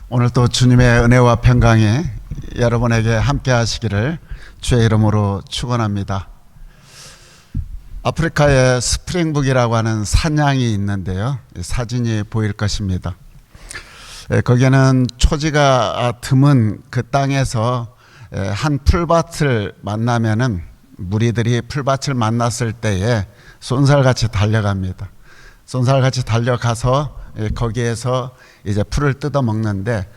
오늘도 주님의 은혜와 평강이 여러분에게 함께 하시기를 주의 이름으로 축원합니다. 아프리카에 스프링북이라고 하는 산양이 있는데요, 사진이 보일 것입니다. 거기는 초지가 드문 그 땅에서 한 풀밭을 만나면은 무리들이 풀밭을 만났을 때에 쏜살같이 달려갑니다. 쏜살같이 달려가서 거기에서 이제 풀을 뜯어 먹는데,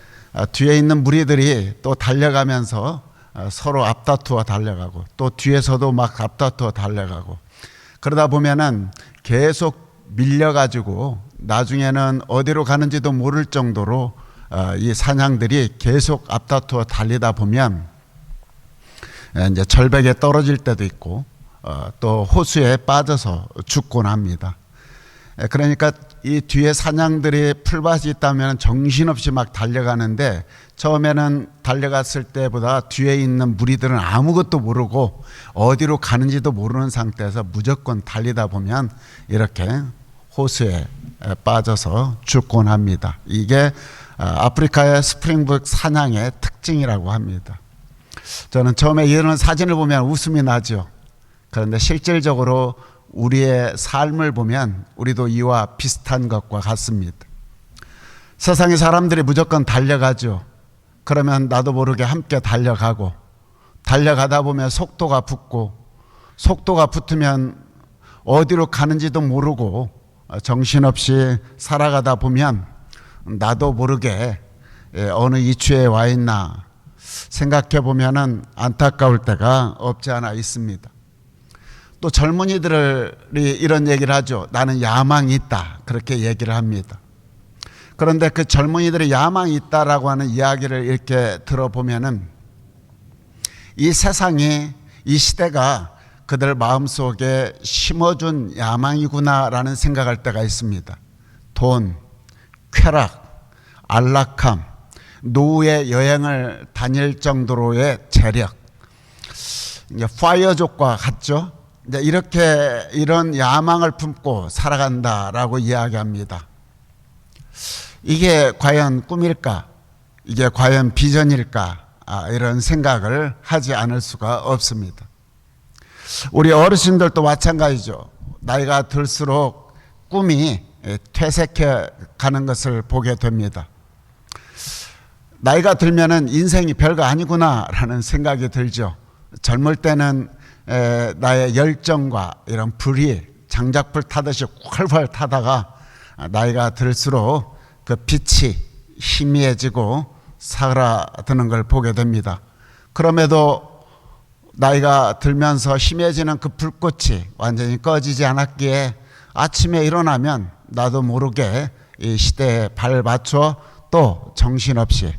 뒤에 있는 무리들이 또 달려가면서 서로 앞다투어 달려가고, 또 뒤에서도 막 앞다투어 달려가고, 그러다 보면은 계속 밀려가지고 나중에는 어디로 가는지도 모를 정도로 이 사냥들이 계속 앞다투어 달리다 보면 이제 절벽에 떨어질 때도 있고, 또 호수에 빠져서 죽곤 합니다. 그러니까 이 뒤에 사냥들이 풀밭이 있다면 정신없이 막 달려가는데, 처음에는 달려갔을 때보다 뒤에 있는 무리들은 아무것도 모르고 어디로 가는지도 모르는 상태에서 무조건 달리다 보면 이렇게 호수에 빠져서 죽곤 합니다. 이게 아프리카의 스프링북 사냥의 특징이라고 합니다. 저는 처음에 이런 사진을 보면 웃음이 나죠. 그런데 실질적으로 우리의 삶을 보면 우리도 이와 비슷한 것과 같습니다. 세상의 사람들이 무조건 달려가죠. 그러면 나도 모르게 함께 달려가고, 달려가다 보면 속도가 붙고, 속도가 붙으면 어디로 가는지도 모르고 정신없이 살아가다 보면 나도 모르게 어느 이추에 와 있나 생각해 보면은 안타까울 때가 없지 않아 있습니다. 또 젊은이들이 이런 얘기를 하죠. 나는 야망이 있다, 그렇게 얘기를 합니다. 그런데 그 젊은이들이 야망이 있다라고 하는 이야기를 이렇게 들어보면은 이 세상이, 이 시대가 그들 마음속에 심어준 야망이구나라는 생각할 때가 있습니다. 돈, 쾌락, 안락함, 노후의 여행을 다닐 정도로의 재력, 파이어족과 같죠. 이렇게 이런 야망을 품고 살아간다라고 이야기합니다. 이게 과연 꿈일까? 이게 과연 비전일까? 이런 생각을 하지 않을 수가 없습니다. 우리 어르신들도 마찬가지죠. 나이가 들수록 꿈이 퇴색해 가는 것을 보게 됩니다. 나이가 들면은 인생이 별거 아니구나라는 생각이 들죠. 젊을 때는 나의 열정과 이런 불이 장작불 타듯이 활활 타다가 나이가 들수록 그 빛이 희미해지고 사라드는 걸 보게 됩니다. 그럼에도 나이가 들면서 희미해지는 그 불꽃이 완전히 꺼지지 않았기에 아침에 일어나면 나도 모르게 이 시대에 발 맞춰 또 정신없이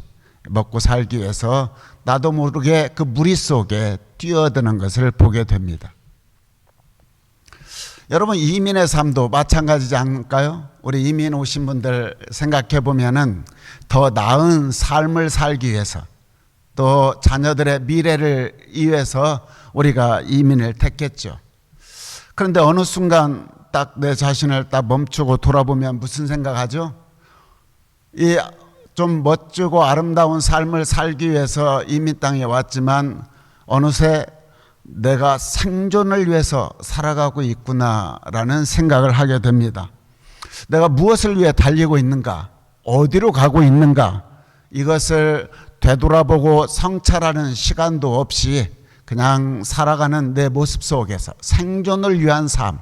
먹고 살기 위해서 나도 모르게 그 무리 속에 뛰어드는 것을 보게 됩니다. 여러분, 이민의 삶도 마찬가지지 않을까요? 우리 이민 오신 분들 생각해 보면은 더 나은 삶을 살기 위해서, 또 자녀들의 미래를 위해서 우리가 이민을 택했죠. 그런데 어느 순간 딱 내 자신을 딱 멈추고 돌아보면 무슨 생각하죠? 이 좀 멋지고 아름다운 삶을 살기 위해서 이민 땅에 왔지만 어느새 내가 생존을 위해서 살아가고 있구나라는 생각을 하게 됩니다. 내가 무엇을 위해 달리고 있는가? 어디로 가고 있는가? 이것을 되돌아보고 성찰하는 시간도 없이 그냥 살아가는 내 모습 속에서 생존을 위한 삶,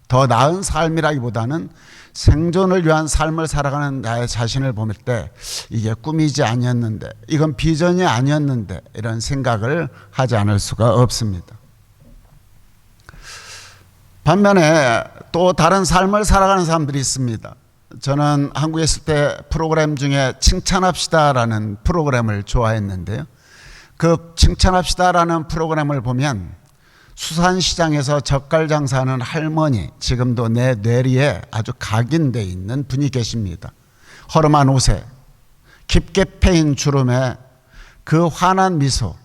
더 나은 삶이라기보다는 생존을 위한 삶을 살아가는 나의 자신을 볼 때 이게 꿈이지 아니었는데, 이건 비전이 아니었는데, 이런 생각을 하지 않을 수가 없습니다. 반면에 또 다른 삶을 살아가는 사람들이 있습니다. 저는 한국에 있을 때 프로그램 중에 칭찬합시다라는 프로그램을 좋아했는데요, 그 칭찬합시다라는 프로그램을 보면 수산시장에서 젓갈 장사하는 할머니, 지금도 내 뇌리에 아주 각인되어 있는 분이 계십니다. 허름한 옷에 깊게 패인 주름에 그 환한 미소,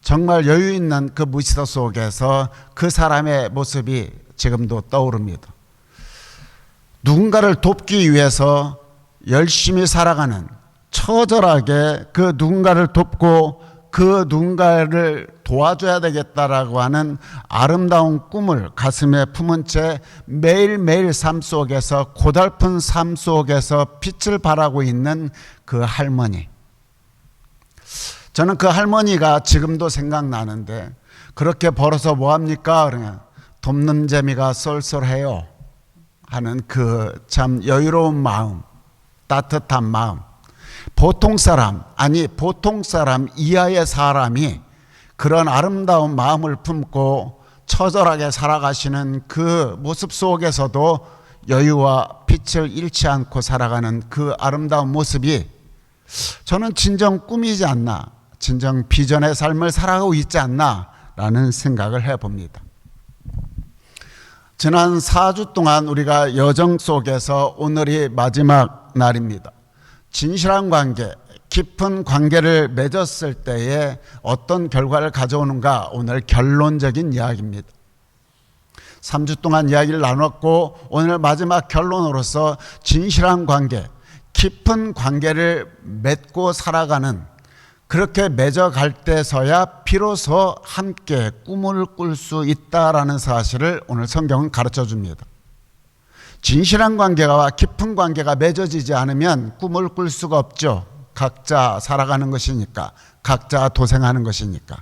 정말 여유 있는 그 미소 속에서 그 사람의 모습이 지금도 떠오릅니다. 누군가를 돕기 위해서 열심히 살아가는 처절하게 그 누군가를 돕고 그 누군가를 도와줘야 되겠다라고 하는 아름다운 꿈을 가슴에 품은 채 매일매일 삶 속에서, 고달픈 삶 속에서 빛을 발하고 있는 그 할머니. 저는 그 할머니가 지금도 생각나는데, 그렇게 벌어서 뭐합니까? 그러면 돕는 재미가 쏠쏠해요 하는 그 참 여유로운 마음, 따뜻한 마음. 보통 사람, 아니 보통 사람 이하의 사람이 그런 아름다운 마음을 품고 처절하게 살아가시는 그 모습 속에서도 여유와 빛을 잃지 않고 살아가는 그 아름다운 모습이 저는 진정 꿈이지 않나, 진정 비전의 삶을 살아가고 있지 않나라는 생각을 해봅니다. 지난 4주 동안 우리가 여정 속에서 오늘이 마지막 날입니다. 진실한 관계, 깊은 관계를 맺었을 때에 어떤 결과를 가져오는가, 오늘 결론적인 이야기입니다. 3주 동안 이야기를 나눴고 오늘 마지막 결론으로서 진실한 관계, 깊은 관계를 맺고 살아가는, 그렇게 맺어갈 때서야 비로소 함께 꿈을 꿀 수 있다라는 사실을 오늘 성경은 가르쳐 줍니다. 진실한 관계와 깊은 관계가 맺어지지 않으면 꿈을 꿀 수가 없죠. 각자 살아가는 것이니까, 각자 도생하는 것이니까.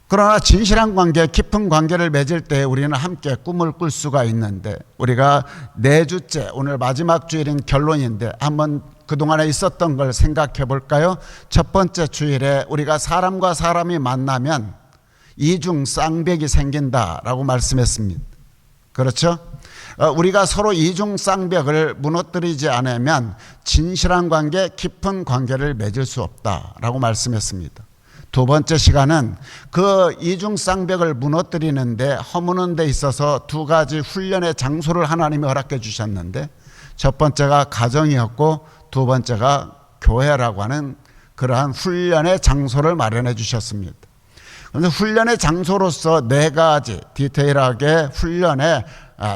그러나 진실한 관계, 깊은 관계를 맺을 때 우리는 함께 꿈을 꿀 수가 있는데, 우리가 4주째, 오늘 마지막 주일인 결론인데 한번 그동안에 있었던 걸 생각해 볼까요? 첫 번째 주일에 우리가 사람과 사람이 만나면 이중 쌍벽이 생긴다라고 말씀했습니다. 그렇죠? 우리가 서로 이중 쌍벽을 무너뜨리지 않으면 진실한 관계, 깊은 관계를 맺을 수 없다라고 말씀했습니다. 두 번째 시간은 그 이중 쌍벽을 무너뜨리는데, 허무는 데 있어서 2가지 훈련의 장소를 하나님이 허락해 주셨는데, 첫 번째가 가정이었고 두 번째가 교회라고 하는 그러한 훈련의 장소를 마련해 주셨습니다. 그런데 훈련의 장소로서 4가지 디테일하게 훈련의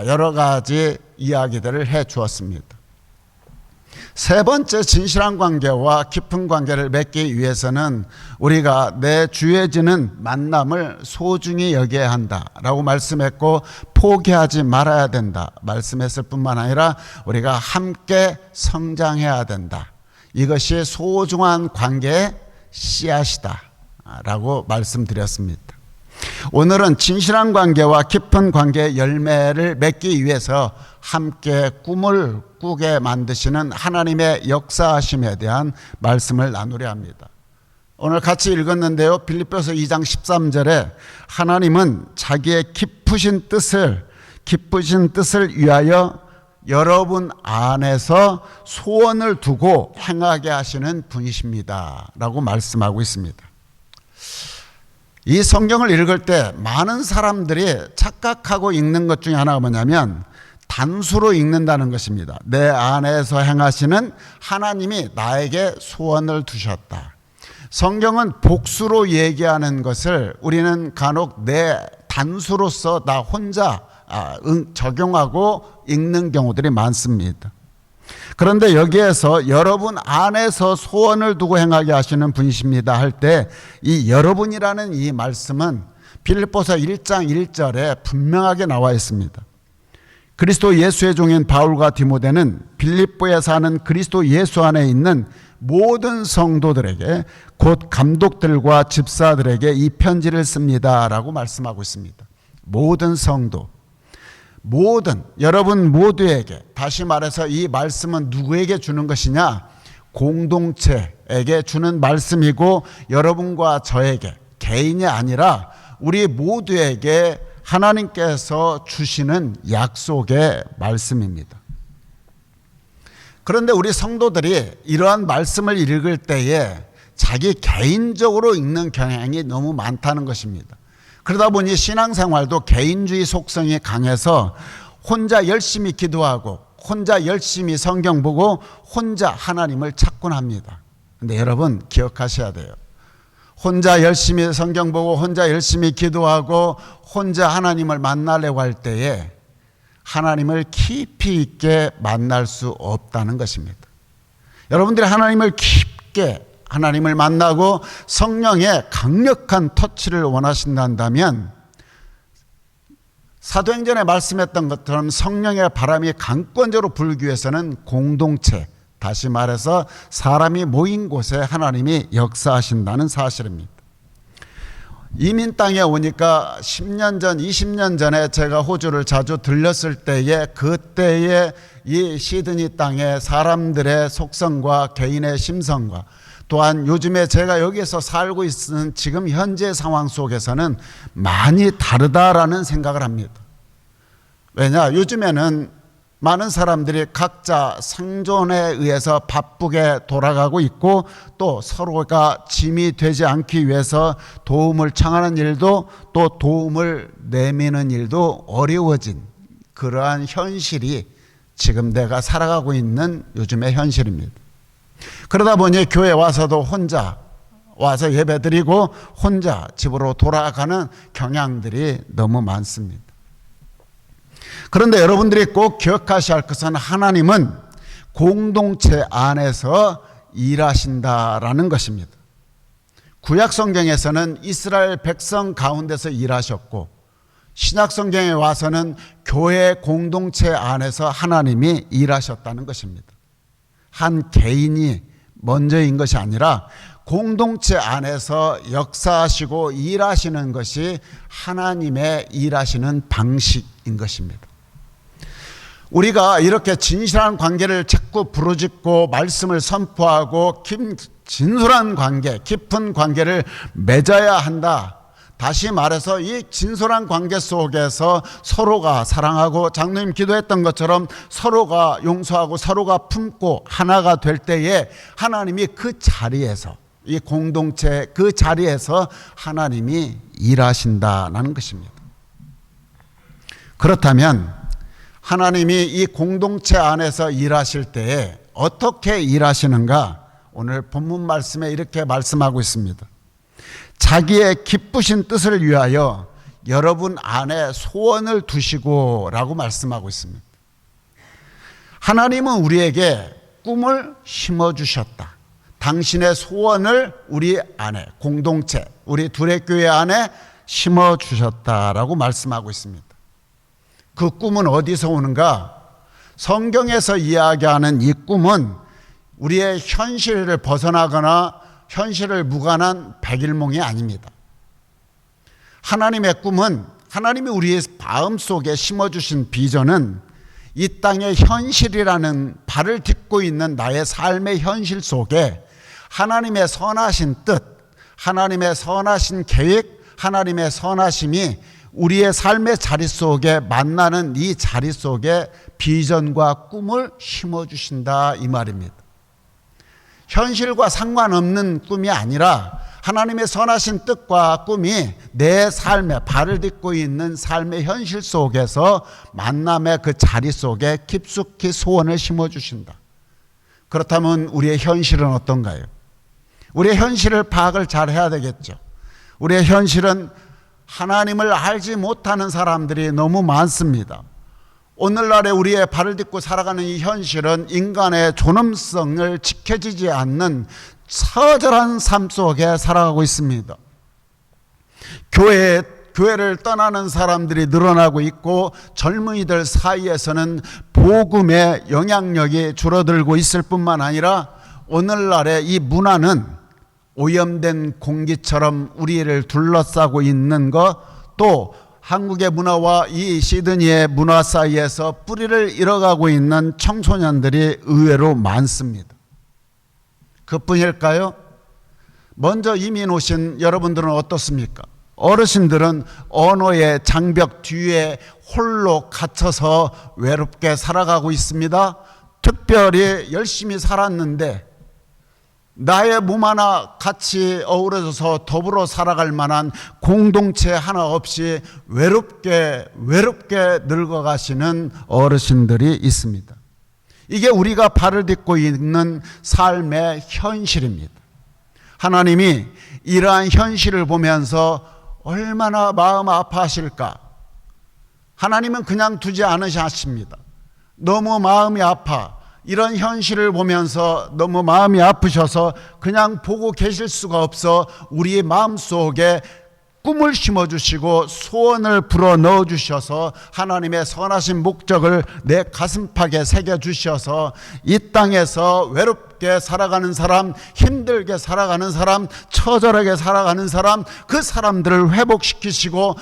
여러 가지 이야기들을 해 주었습니다. 세 번째, 진실한 관계와 깊은 관계를 맺기 위해서는 우리가 내 주어지는 만남을 소중히 여겨야 한다라고 말씀했고, 포기하지 말아야 된다 말씀했을 뿐만 아니라 우리가 함께 성장해야 된다. 이것이 소중한 관계의 씨앗이다 라고 말씀드렸습니다. 오늘은 진실한 관계와 깊은 관계의 열매를 맺기 위해서 함께 꿈을 꾸게 만드시는 하나님의 역사하심에 대한 말씀을 나누려 합니다. 오늘 같이 읽었는데요, 빌립보서 2장 13절에 하나님은 자기의 기쁘신 뜻을 위하여 여러분 안에서 소원을 두고 행하게 하시는 분이십니다 라고 말씀하고 있습니다. 이 성경을 읽을 때 많은 사람들이 착각하고 읽는 것 중에 하나가 뭐냐면 단수로 읽는다는 것입니다. 내 안에서 행하시는 하나님이 나에게 소원을 두셨다. 성경은 복수로 얘기하는 것을 우리는 간혹 내 단수로서 나 혼자 적용하고 읽는 경우들이 많습니다. 그런데 여기에서 여러분 안에서 소원을 두고 행하게 하시는 분이십니다 할 때, 이 여러분이라는 이 말씀은 빌립보서 1장 1절에 분명하게 나와 있습니다. 그리스도 예수의 종인 바울과 디모데는 빌립보에 사는 그리스도 예수 안에 있는 모든 성도들에게, 곧 감독들과 집사들에게 이 편지를 씁니다 라고 말씀하고 있습니다. 모든 성도, 모든 여러분 모두에게, 다시 말해서 이 말씀은 누구에게 주는 것이냐? 공동체에게 주는 말씀이고, 여러분과 저에게, 개인이 아니라 우리 모두에게 하나님께서 주시는 약속의 말씀입니다. 그런데 우리 성도들이 이러한 말씀을 읽을 때에 자기 개인적으로 읽는 경향이 너무 많다는 것입니다. 그러다 보니 신앙생활도 개인주의 속성이 강해서 혼자 열심히 기도하고 혼자 열심히 성경 보고 혼자 하나님을 찾곤 합니다. 근데 여러분 기억하셔야 돼요. 혼자 열심히 성경 보고 혼자 열심히 기도하고 혼자 하나님을 만나려고 할 때에 하나님을 깊이 있게 만날 수 없다는 것입니다. 여러분들이 하나님을 깊게 하나님을 만나고 성령의 강력한 터치를 원하신다면 사도행전에 말씀했던 것처럼 성령의 바람이 강권적으로 불기 위해서는 공동체, 다시 말해서 사람이 모인 곳에 하나님이 역사하신다는 사실입니다. 이민 땅에 오니까 10년 전, 20년 전에 제가 호주를 자주 들렸을 때에 그때의 이 시드니 땅의 사람들의 속성과 개인의 심성과 또한 요즘에 제가 여기서 살고 있는 지금 현재 상황 속에서는 많이 다르다라는 생각을 합니다. 왜냐? 요즘에는 많은 사람들이 각자 생존에 의해서 바쁘게 돌아가고 있고 또 서로가 짐이 되지 않기 위해서 도움을 청하는 일도 또 도움을 내미는 일도 어려워진 그러한 현실이 지금 내가 살아가고 있는 요즘의 현실입니다. 그러다 보니 교회 와서도 혼자 와서 예배드리고 혼자 집으로 돌아가는 경향들이 너무 많습니다. 그런데 여러분들이 꼭 기억하셔야 할 것은 하나님은 공동체 안에서 일하신다라는 것입니다. 구약 성경에서는 이스라엘 백성 가운데서 일하셨고 신약 성경에 와서는 교회 공동체 안에서 하나님이 일하셨다는 것입니다. 한 개인이 먼저인 것이 아니라 공동체 안에서 역사하시고 일하시는 것이 하나님의 일하시는 방식인 것입니다. 우리가 이렇게 진실한 관계를 자꾸 부르짖고 말씀을 선포하고 진솔한 관계, 깊은 관계를 맺어야 한다. 다시 말해서 이 진솔한 관계 속에서 서로가 사랑하고 장로님 기도했던 것처럼 서로가 용서하고 서로가 품고 하나가 될 때에 하나님이 그 자리에서 이 공동체 그 자리에서 하나님이 일하신다는 것입니다. 그렇다면 하나님이 이 공동체 안에서 일하실 때에 어떻게 일하시는가? 오늘 본문 말씀에 이렇게 말씀하고 있습니다. 자기의 기쁘신 뜻을 위하여 여러분 안에 소원을 두시고 라고 말씀하고 있습니다. 하나님은 우리에게 꿈을 심어주셨다. 당신의 소원을 우리 안에 공동체 우리 둘의 교회 안에 심어주셨다라고 말씀하고 있습니다. 그 꿈은 어디서 오는가? 성경에서 이야기하는 이 꿈은 우리의 현실을 벗어나거나 현실을 무관한 백일몽이 아닙니다. 하나님의 꿈은 하나님이 우리의 마음속에 심어주신 비전은 이 땅의 현실이라는 발을 딛고 있는 나의 삶의 현실 속에 하나님의 선하신 뜻, 하나님의 선하신 계획, 하나님의 선하심이 우리의 삶의 자리 속에 만나는 이 자리 속에 비전과 꿈을 심어주신다 이 말입니다. 현실과 상관없는 꿈이 아니라 하나님의 선하신 뜻과 꿈이 내 삶에 발을 딛고 있는 삶의 현실 속에서 만남의 그 자리 속에 깊숙이 소원을 심어주신다. 그렇다면 우리의 현실은 어떤가요? 우리의 현실을 파악을 잘 해야 되겠죠. 우리의 현실은 하나님을 알지 못하는 사람들이 너무 많습니다. 오늘날에 우리의 발을 딛고 살아가는 이 현실은 인간의 존엄성을 지켜지지 않는 처절한 삶 속에 살아가고 있습니다. 교회를 떠나는 사람들이 늘어나고 있고 젊은이들 사이에서는 복음의 영향력이 줄어들고 있을 뿐만 아니라 오늘날의 이 문화는 오염된 공기처럼 우리를 둘러싸고 있는 것, 또 한국의 문화와 이 시드니의 문화 사이에서 뿌리를 잃어가고 있는 청소년들이 의외로 많습니다. 그뿐일까요? 먼저 이민 오신 여러분들은 어떻습니까? 어르신들은 언어의 장벽 뒤에 홀로 갇혀서 외롭게 살아가고 있습니다. 특별히 열심히 살았는데 나의 몸 하나 같이 어우러져서 더불어 살아갈 만한 공동체 하나 없이 외롭게 늙어가시는 어르신들이 있습니다. 이게 우리가 발을 딛고 있는 삶의 현실입니다. 하나님이 이러한 현실을 보면서 얼마나 마음 아파하실까? 하나님은 그냥 두지 않으십니다. 너무 마음이 아파. 이런 현실을 보면서 너무 마음이 아프셔서 그냥 보고 계실 수가 없어 우리의 마음속에 꿈을 심어주시고 소원을 불어넣어 주셔서 하나님의 선하신 목적을 내 가슴팍에 새겨주셔서 이 땅에서 외롭게 살아가는 사람, 힘들게 살아가는 사람, 처절하게 살아가는 사람, 그 사람들을 회복시키시고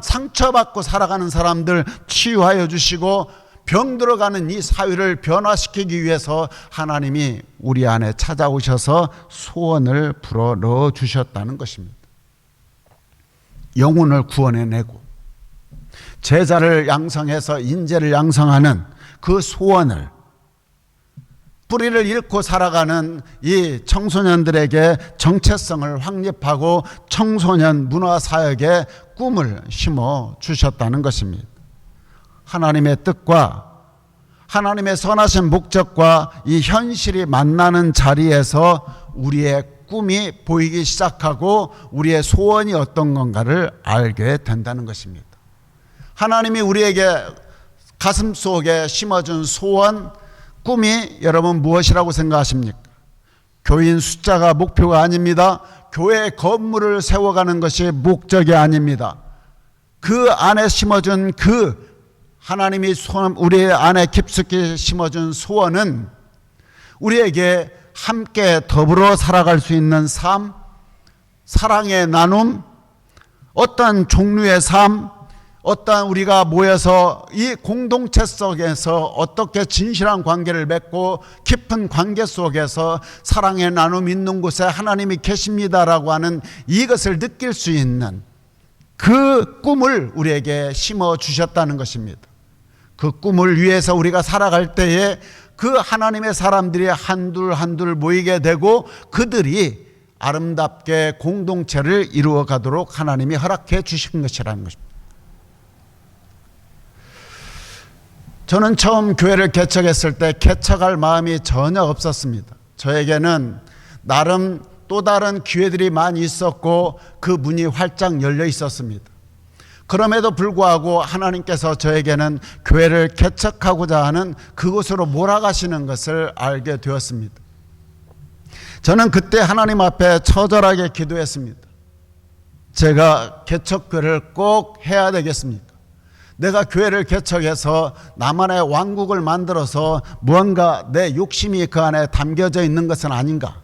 상처받고 살아가는 사람들 치유하여 주시고 병들어가는 이 사회를 변화시키기 위해서 하나님이 우리 안에 찾아오셔서 소원을 불어넣어 주셨다는 것입니다. 영혼을 구원해내고 제자를 양성해서 인재를 양성하는 그 소원을, 뿌리를 잃고 살아가는 이 청소년들에게 정체성을 확립하고 청소년 문화사역의 꿈을 심어 주셨다는 것입니다. 하나님의 뜻과 하나님의 선하신 목적과 이 현실이 만나는 자리에서 우리의 꿈이 보이기 시작하고 우리의 소원이 어떤 건가를 알게 된다는 것입니다. 하나님이 우리에게 가슴속에 심어준 소원, 꿈이 여러분 무엇이라고 생각하십니까? 교인 숫자가 목표가 아닙니다. 교회 건물을 세워가는 것이 목적이 아닙니다. 그 안에 심어준 그 하나님이 우리 안에 깊숙이 심어준 소원은 우리에게 함께 더불어 살아갈 수 있는 삶, 사랑의 나눔, 어떤 종류의 삶, 어떤 우리가 모여서 이 공동체 속에서 어떻게 진실한 관계를 맺고 깊은 관계 속에서 사랑의 나눔 있는 곳에 하나님이 계십니다라고 하는 이것을 느낄 수 있는 그 꿈을 우리에게 심어 주셨다는 것입니다. 그 꿈을 위해서 우리가 살아갈 때에 그 하나님의 사람들이 한둘 모이게 되고 그들이 아름답게 공동체를 이루어 가도록 하나님이 허락해 주신 것이라는 것입니다. 저는 처음 교회를 개척했을 때 개척할 마음이 전혀 없었습니다. 저에게는 나름 또 다른 기회들이 많이 있었고 그 문이 활짝 열려 있었습니다. 그럼에도 불구하고 하나님께서 저에게는 교회를 개척하고자 하는 그곳으로 몰아가시는 것을 알게 되었습니다. 저는 그때 하나님 앞에 처절하게 기도했습니다. 제가 개척교회를 꼭 해야 되겠습니까? 내가 교회를 개척해서 나만의 왕국을 만들어서 무언가 내 욕심이 그 안에 담겨져 있는 것은 아닌가?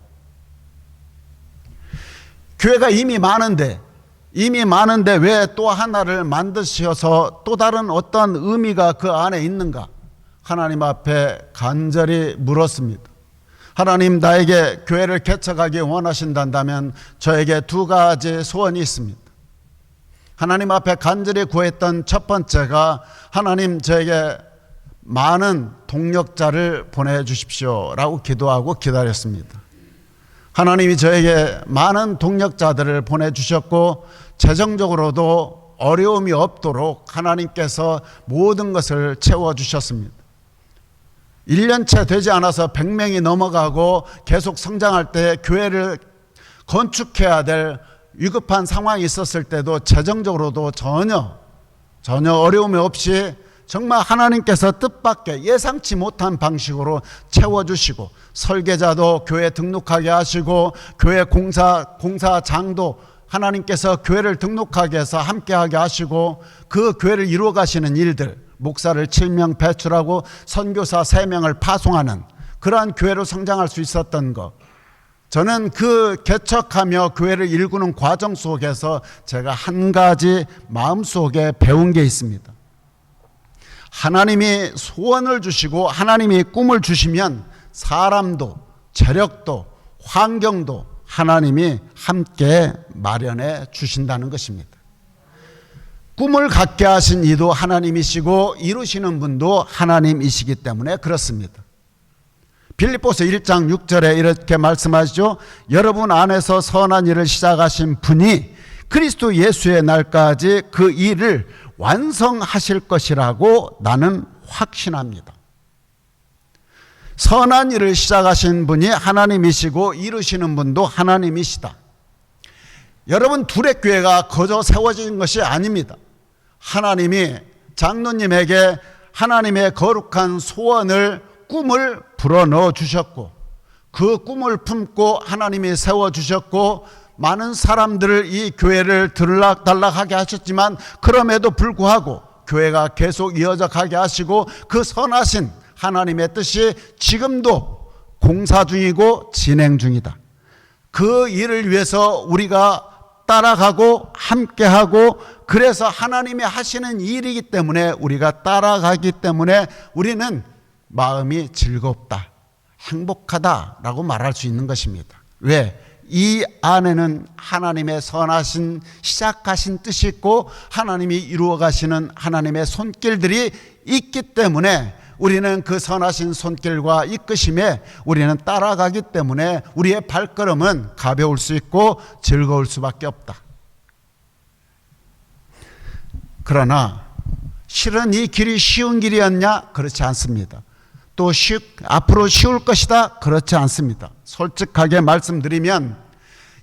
교회가 이미 많은데 왜 또 하나를 만드셔서 또 다른 어떤 의미가 그 안에 있는가? 하나님 앞에 간절히 물었습니다. 하나님, 나에게 교회를 개척하기 원하신다면 저에게 두 가지 소원이 있습니다. 하나님 앞에 간절히 구했던 첫 번째가 하나님, 저에게 많은 동력자를 보내주십시오 라고 기도하고 기다렸습니다. 하나님이 저에게 많은 동력자들을 보내주셨고 재정적으로도 어려움이 없도록 하나님께서 모든 것을 채워주셨습니다. 1년째 되지 않아서 100명이 넘어가고 계속 성장할 때 교회를 건축해야 될 위급한 상황이 있었을 때도 재정적으로도 전혀 어려움이 없이 정말 하나님께서 뜻밖의 예상치 못한 방식으로 채워주시고 설계자도 교회 등록하게 하시고 교회 공사장도 하나님께서 교회를 등록하게 해서 함께하게 하시고 그 교회를 이루어 가시는 일들, 목사를 7명 배출하고 선교사 3명을 파송하는 그러한 교회로 성장할 수 있었던 것, 저는 그 개척하며 교회를 일구는 과정 속에서 제가 한 가지 마음속에 배운 게 있습니다. 하나님이 소원을 주시고 하나님이 꿈을 주시면 사람도 재력도 환경도 하나님이 함께 마련해 주신다는 것입니다. 꿈을 갖게 하신 이도 하나님이시고 이루시는 분도 하나님이시기 때문에 그렇습니다. 빌립보서 1장 6절에 이렇게 말씀하시죠. 여러분 안에서 선한 일을 시작하신 분이 그리스도 예수의 날까지 그 일을 완성하실 것이라고 나는 확신합니다. 선한 일을 시작하신 분이 하나님이시고 이루시는 분도 하나님이시다. 여러분, 둘의 교회가 거저 세워진 것이 아닙니다. 하나님이 장로님에게 하나님의 거룩한 소원을 꿈을 불어넣어 주셨고 그 꿈을 품고 하나님이 세워주셨고 많은 사람들을 이 교회를 들락달락하게 하셨지만 그럼에도 불구하고 교회가 계속 이어져 가게 하시고 그 선하신 하나님의 뜻이 지금도 공사 중이고 진행 중이다. 그 일을 위해서 우리가 따라가고 함께하고 그래서 하나님이 하시는 일이기 때문에 우리가 따라가기 때문에 우리는 마음이 즐겁다, 행복하다라고 말할 수 있는 것입니다. 왜? 이 안에는 하나님의 선하신 시작하신 뜻이 있고 하나님이 이루어 가시는 하나님의 손길들이 있기 때문에 우리는 그 선하신 손길과 이끄심에 우리는 따라가기 때문에 우리의 발걸음은 가벼울 수 있고 즐거울 수밖에 없다. 그러나 실은 이 길이 쉬운 길이었냐? 그렇지 않습니다. 또 앞으로 쉬울 것이다? 그렇지 않습니다. 솔직하게 말씀드리면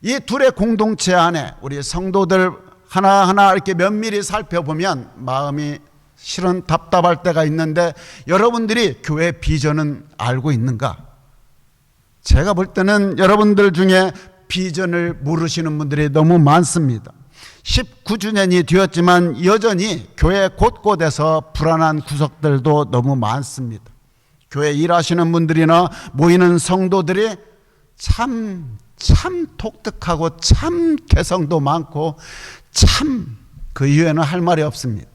이 둘의 공동체 안에 우리 성도들 하나하나 이렇게 면밀히 살펴보면 마음이 실은 답답할 때가 있는데 여러분들이 교회 비전은 알고 있는가? 제가 볼 때는 여러분들 중에 비전을 모르시는 분들이 너무 많습니다. 19주년이 되었지만 여전히 교회 곳곳에서 불안한 구석들도 너무 많습니다. 교회 일하시는 분들이나 모이는 성도들이 참 독특하고 참 개성도 많고 참 그 이유에는 할 말이 없습니다.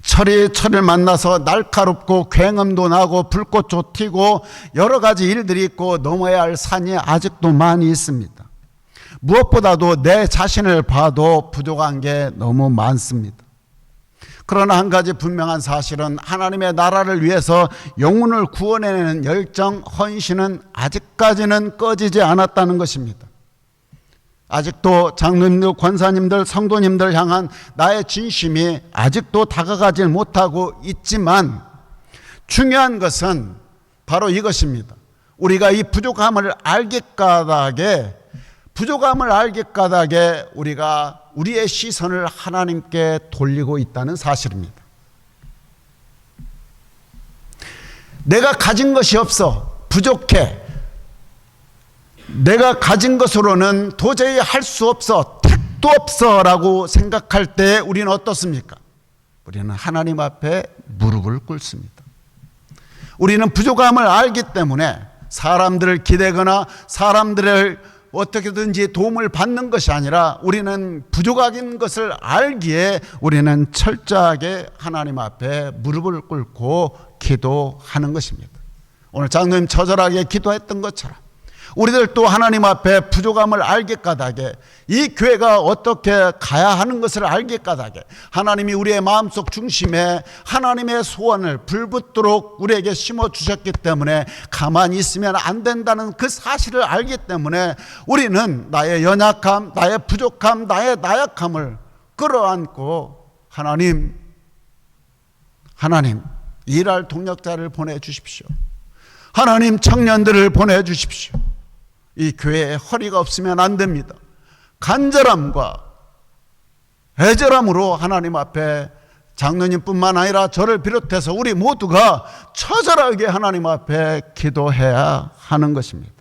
철을 만나서 날카롭고 굉음도 나고 불꽃도 튀고 여러 가지 일들이 있고 넘어야 할 산이 아직도 많이 있습니다. 무엇보다도 내 자신을 봐도 부족한 게 너무 많습니다. 그러나 한 가지 분명한 사실은 하나님의 나라를 위해서 영혼을 구원해내는 열정, 헌신은 아직까지는 꺼지지 않았다는 것입니다. 아직도 장로님들, 권사님들, 성도님들 향한 나의 진심이 아직도 다가가지 못하고 있지만 중요한 것은 바로 이것입니다. 우리가 이 부족함을 알기까닭에 우리가 우리의 시선을 하나님께 돌리고 있다는 사실입니다. 내가 가진 것이 없어, 부족해, 내가 가진 것으로는 도저히 할 수 없어, 택도 없어 라고 생각할 때 우리는 어떻습니까? 우리는 하나님 앞에 무릎을 꿇습니다. 우리는 부족함을 알기 때문에 사람들을 기대거나 사람들을 어떻게든지 도움을 받는 것이 아니라 우리는 부족한 것을 알기에 우리는 철저하게 하나님 앞에 무릎을 꿇고 기도하는 것입니다. 오늘 장로님 처절하게 기도했던 것처럼 우리들도 하나님 앞에 부족함을 알기까닭에 이 교회가 어떻게 가야 하는 것을 알기까닭에 하나님이 우리의 마음속 중심에 하나님의 소원을 불붙도록 우리에게 심어주셨기 때문에 가만히 있으면 안 된다는 그 사실을 알기 때문에 우리는 나의 연약함, 나의 부족함, 나의 나약함을 끌어안고 하나님 일할 동력자를 보내주십시오. 하나님 청년들을 보내주십시오. 이 교회에 허리가 없으면 안 됩니다. 간절함과 애절함으로 하나님 앞에 장로님뿐만 아니라 저를 비롯해서 우리 모두가 처절하게 하나님 앞에 기도해야 하는 것입니다.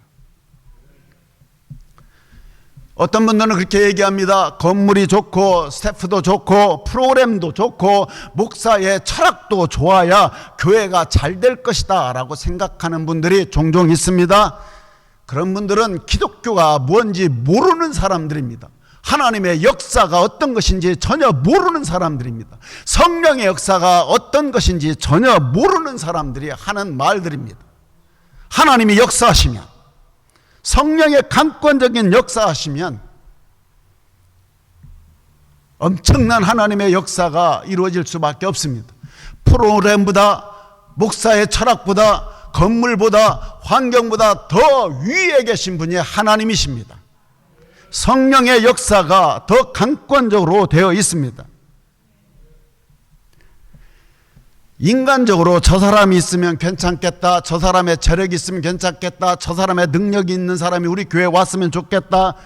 어떤 분들은 그렇게 얘기합니다. 건물이 좋고 스태프도 좋고 프로그램도 좋고 목사의 철학도 좋아야 교회가 잘 될 것이다 라고 생각하는 분들이 종종 있습니다. 그런 분들은 기독교가 뭔지 모르는 사람들입니다. 하나님의 역사가 어떤 것인지 전혀 모르는 사람들입니다. 성령의 역사가 어떤 것인지 전혀 모르는 사람들이 하는 말들입니다. 하나님이 역사하시면, 성령의 강권적인 역사하시면 엄청난 하나님의 역사가 이루어질 수밖에 없습니다. 프로그램보다, 목사의 철학보다, 건물보다, 환경보다 더 위에 계신 분이 하나님이십니다. 성령의 역사가 더 강권적으로 되어 있습니다. 인간적으로 저 사람이 있으면 괜찮겠다, 저 사람의 재력이 있으면 괜찮겠다, 저 사람의 능력이 있는 사람이 우리 교회에 왔으면 좋겠다,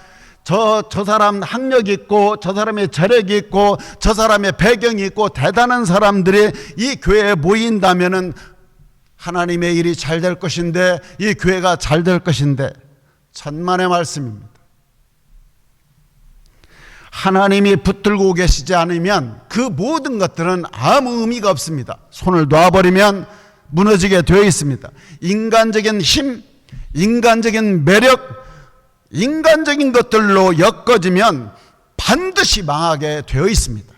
저 사람 학력이 있고 저 사람의 재력이 있고 저 사람의 배경이 있고 대단한 사람들이 이 교회에 모인다면은 하나님의 일이 잘 될 것인데, 이 교회가 잘 될 것인데, 천만의 말씀입니다. 하나님이 붙들고 계시지 않으면 그 모든 것들은 아무 의미가 없습니다. 손을 놔버리면 무너지게 되어 있습니다. 인간적인 힘, 인간적인 매력, 인간적인 것들로 엮어지면 반드시 망하게 되어 있습니다.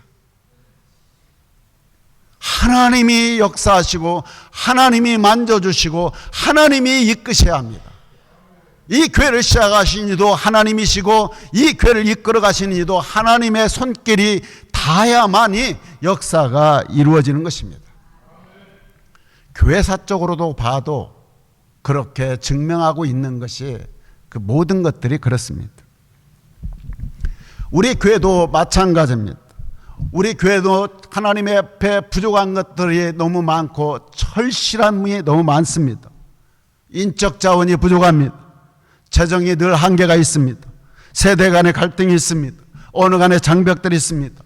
하나님이 역사하시고 하나님이 만져주시고 하나님이 이끄셔야 합니다. 이 교회를 시작하신 이도 하나님이시고 이 교회를 이끌어 가시는 이도 하나님의 손길이 닿아야만이 역사가 이루어지는 것입니다. 교회사적으로도 봐도 그렇게 증명하고 있는 것이 그 모든 것들이 그렇습니다. 우리 교회도 마찬가지입니다. 우리 교회도 하나님의 앞에 부족한 것들이 너무 많고 절실한 문이 너무 많습니다. 인적 자원이 부족합니다. 재정이 늘 한계가 있습니다. 세대 간의 갈등이 있습니다. 언어 간의 장벽들이 있습니다.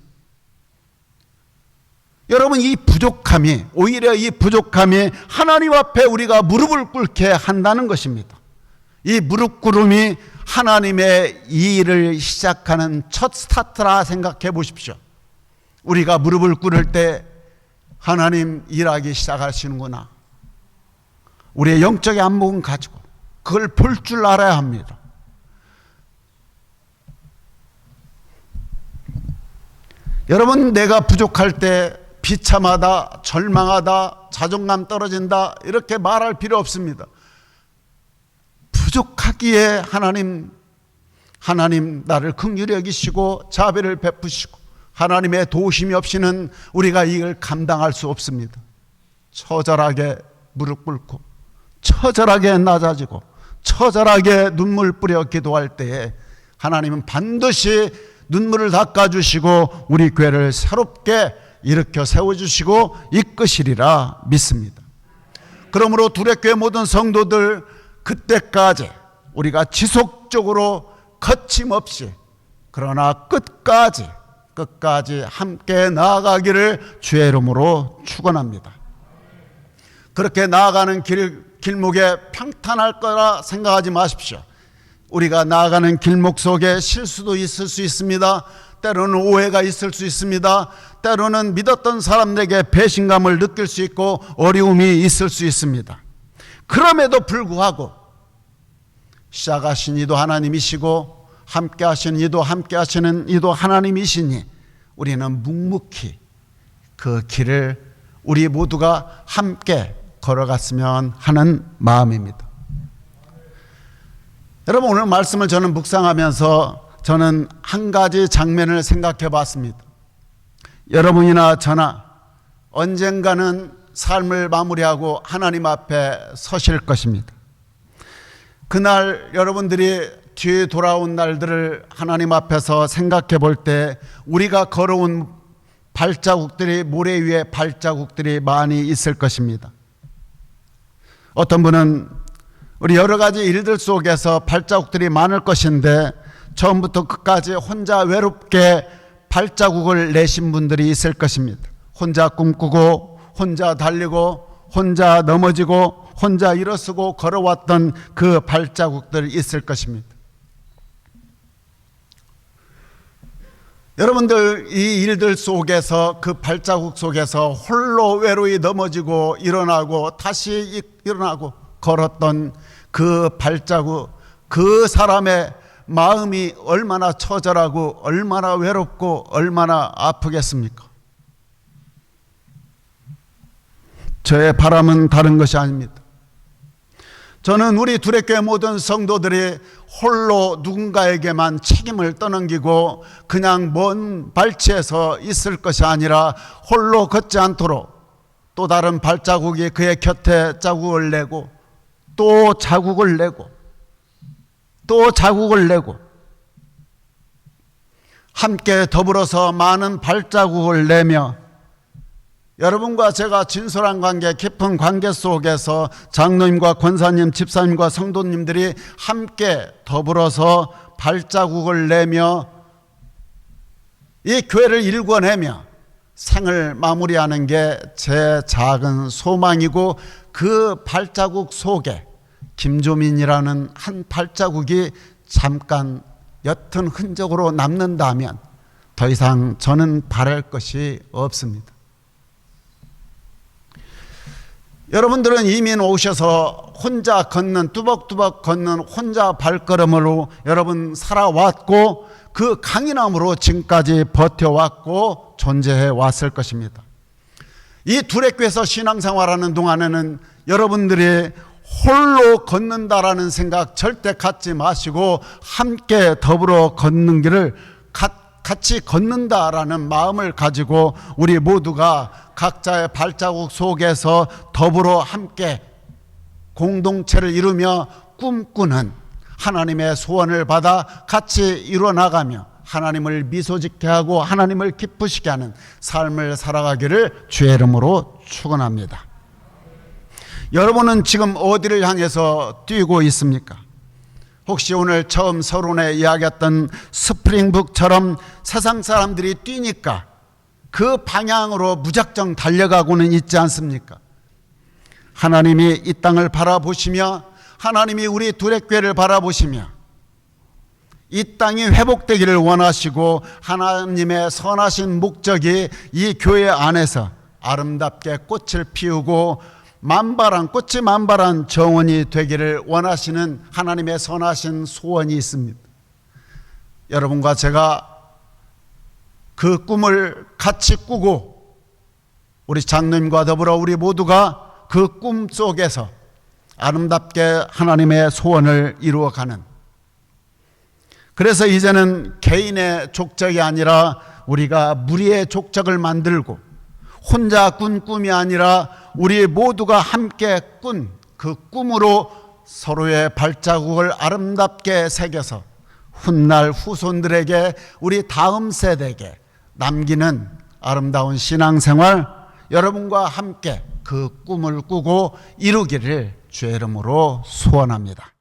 여러분, 이 부족함이, 오히려 이 부족함이 하나님 앞에 우리가 무릎을 꿇게 한다는 것입니다. 이 무릎 꿇음이 하나님의 이 일을 시작하는 첫 스타트라 생각해 보십시오. 우리가 무릎을 꿇을 때 하나님 일하기 시작하시는구나. 우리의 영적인 안목은 가지고 그걸 볼 줄 알아야 합니다. 여러분, 내가 부족할 때 비참하다, 절망하다, 자존감 떨어진다 이렇게 말할 필요 없습니다. 부족하기에 하나님 나를 긍휼히 여기시고 자비를 베푸시고 하나님의 도우심이 없이는 우리가 이걸 감당할 수 없습니다. 처절하게 무릎 꿇고 처절하게 낮아지고 처절하게 눈물 뿌려 기도할 때에 하나님은 반드시 눈물을 닦아주시고 우리 교회를 새롭게 일으켜 세워주시고 이끄시리라 믿습니다. 그러므로 두레교회 모든 성도들, 그때까지 우리가 지속적으로 거침없이 그러나 끝까지 함께 나아가기를 주의 이름으로 축원합니다. 그렇게 나아가는 길목에 평탄할 거라 생각하지 마십시오. 우리가 나아가는 길목 속에 실수도 있을 수 있습니다. 때로는 오해가 있을 수 있습니다. 때로는 믿었던 사람들에게 배신감을 느낄 수 있고 어려움이 있을 수 있습니다. 그럼에도 불구하고 시작하신 이도 하나님이시고 함께 하시는 이도 함께 하시는 이도 하나님이시니 우리는 묵묵히 그 길을 우리 모두가 함께 걸어갔으면 하는 마음입니다. 여러분, 오늘 말씀을 저는 묵상하면서 저는 한 가지 장면을 생각해 봤습니다. 여러분이나 저나 언젠가는 삶을 마무리하고 하나님 앞에 서실 것입니다. 그날 여러분들이 뒤에 돌아온 날들을 하나님 앞에서 생각해 볼 때 우리가 걸어온 발자국들이, 모래 위에 발자국들이 많이 있을 것입니다. 어떤 분은 우리 여러 가지 일들 속에서 발자국들이 많을 것인데 처음부터 끝까지 혼자 외롭게 발자국을 내신 분들이 있을 것입니다. 혼자 꿈꾸고 혼자 달리고 혼자 넘어지고 혼자 일어서고 걸어왔던 그 발자국들이 있을 것입니다. 여러분들, 이 일들 속에서, 그 발자국 속에서 홀로 외로이 넘어지고 일어나고 다시 일어나고 걸었던 그 발자국, 그 사람의 마음이 얼마나 처절하고 얼마나 외롭고 얼마나 아프겠습니까? 저의 바람은 다른 것이 아닙니다. 저는 우리 두레교회 모든 성도들이 홀로 누군가에게만 책임을 떠넘기고 그냥 먼 발치에서 있을 것이 아니라 홀로 걷지 않도록 또 다른 발자국이 그의 곁에 자국을 내고 또 자국을 내고 또 자국을 내고 함께 더불어서 많은 발자국을 내며 여러분과 제가 진솔한 관계, 깊은 관계 속에서 장로님과 권사님, 집사님과 성도님들이 함께 더불어서 발자국을 내며 이 교회를 일궈내며 생을 마무리하는 게 제 작은 소망이고 그 발자국 속에 김조민이라는 한 발자국이 잠깐 옅은 흔적으로 남는다면 더 이상 저는 바랄 것이 없습니다. 여러분들은 이민 오셔서 혼자 걷는, 뚜벅뚜벅 걷는 혼자 발걸음으로 여러분 살아왔고 그 강인함으로 지금까지 버텨왔고 존재해 왔을 것입니다. 이 두레교에서 신앙생활하는 동안에는 여러분들이 홀로 걷는다라는 생각 절대 갖지 마시고 함께 더불어 걷는 길을 같이 걷는다라는 마음을 가지고 우리 모두가 각자의 발자국 속에서 더불어 함께 공동체를 이루며 꿈꾸는 하나님의 소원을 받아 같이 이루어나가며 하나님을 미소짓게 하고 하나님을 기쁘시게 하는 삶을 살아가기를 주의 이름으로 축원합니다. 여러분은 지금 어디를 향해서 뛰고 있습니까? 혹시 오늘 처음 서론에 이야기했던 스프링북처럼 세상 사람들이 뛰니까 그 방향으로 무작정 달려가고는 있지 않습니까? 하나님이 이 땅을 바라보시며 하나님이 우리 두레교회를 바라보시며 이 땅이 회복되기를 원하시고 하나님의 선하신 목적이 이 교회 안에서 아름답게 꽃을 피우고 꽃이 만발한 정원이 되기를 원하시는 하나님의 선하신 소원이 있습니다. 여러분과 제가 그 꿈을 같이 꾸고 우리 장로님과 더불어 우리 모두가 그 꿈 속에서 아름답게 하나님의 소원을 이루어가는, 그래서 이제는 개인의 족적이 아니라 우리가 무리의 족적을 만들고 혼자 꾼 꿈이 아니라 우리 모두가 함께 꾼 그 꿈으로 서로의 발자국을 아름답게 새겨서 훗날 후손들에게 우리 다음 세대에게 남기는 아름다운 신앙생활, 여러분과 함께 그 꿈을 꾸고 이루기를 주의 이름으로 소원합니다.